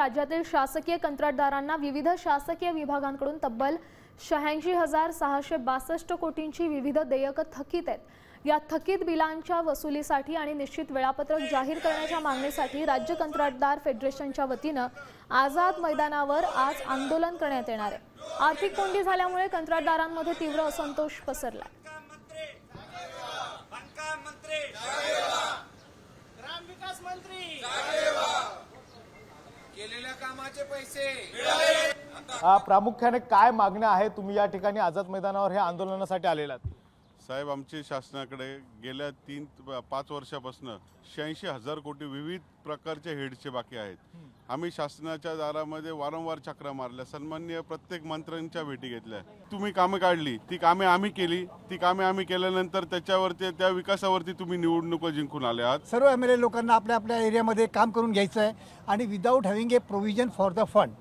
राज्यातील शासकीय कंत्राटदारांना विविध शासकीय विभागांकडून तब्बल 86,662 कोटींची विविध देयकं थकीत आहेत। या थकीत बिलांच्या वसुलीसाठी आणि निश्चित वेळापत्रक जाहीर करण्याच्या मागणीसाठी राज्य कंत्राटदार फेडरेशनच्या वतीनं आझाद मैदानावर आज आंदोलन करण्यात येणार आहे। आर्थिक कोंडी झाल्यामुळे कंत्राटदारांमध्ये तीव्र असंतोष पसरला। केलेल्या कामाचे पैसे प्रामुख्याने काय मागण्या आहे? तुम्ही या ठिकाणी आझाद मैदानावर हे आंदोलनासाठी आलेलात। साहेब, आमची शासनाकडे गेल्या 3-5 वर्षापासून 86,000 कोटी विविध प्रकारचे हेडचे बाकी आहेत। आम्ही शासनाच्या दारामध्ये वारंवार चक्रा मारल्या, सन्माननीय प्रत्येक मंत्र्यांच्या भेटी घेतल्या। तुम्ही कामे काढली, ती कामे आम्ही केली, ती कामे आम्ही केल्यानंतर त्याच्यावरती त्या विकासावरती तुम्ही निवडणुका जिंकून आले आहात। सर्व एमएलए लोकांना आपल्या आपल्या एरियामध्ये काम करून घ्यायचं आहे आणि without having A provision for the fund.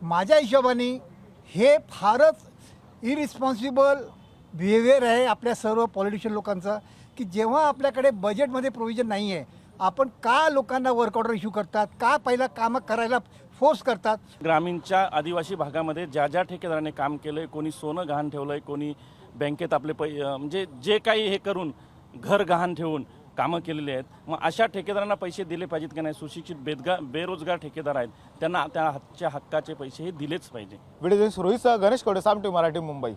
माझ्या हिशोबाने हे फारच इरिस्पॉन्सिबल बिहेवियर आहे आपल्या सर्व पॉलिटिशियन लोकांचा, की जेव्हा आपल्याकडे बजेटमध्ये प्रोव्हिजन नाही आहे, आपण का लोकांना वर्क ऑर्डर इश्यू करतात, का पहिला कामं करायला फोर्स करतात। ग्रामीणच्या आदिवासी भागामध्ये ज्या ज्या ठेकेदाराने काम केलंय, कोणी सोनं गहाण ठेवलंय, कोणी बँकेत आपले म्हणजे जे काही हे करून घर गहाण ठेवून कामं केलेली आहेत, मग अशा ठेकेदारांना पैसे दिले पाहिजेत की नाही? सुशिक्षित बेरोजगार ठेकेदार आहेत, त्यांना त्या हक्काचे पैसे हे दिलेच पाहिजे। व्हिडिओ रोहित गणेश कोडे, साम टीव्ही मराठी, मुंबई।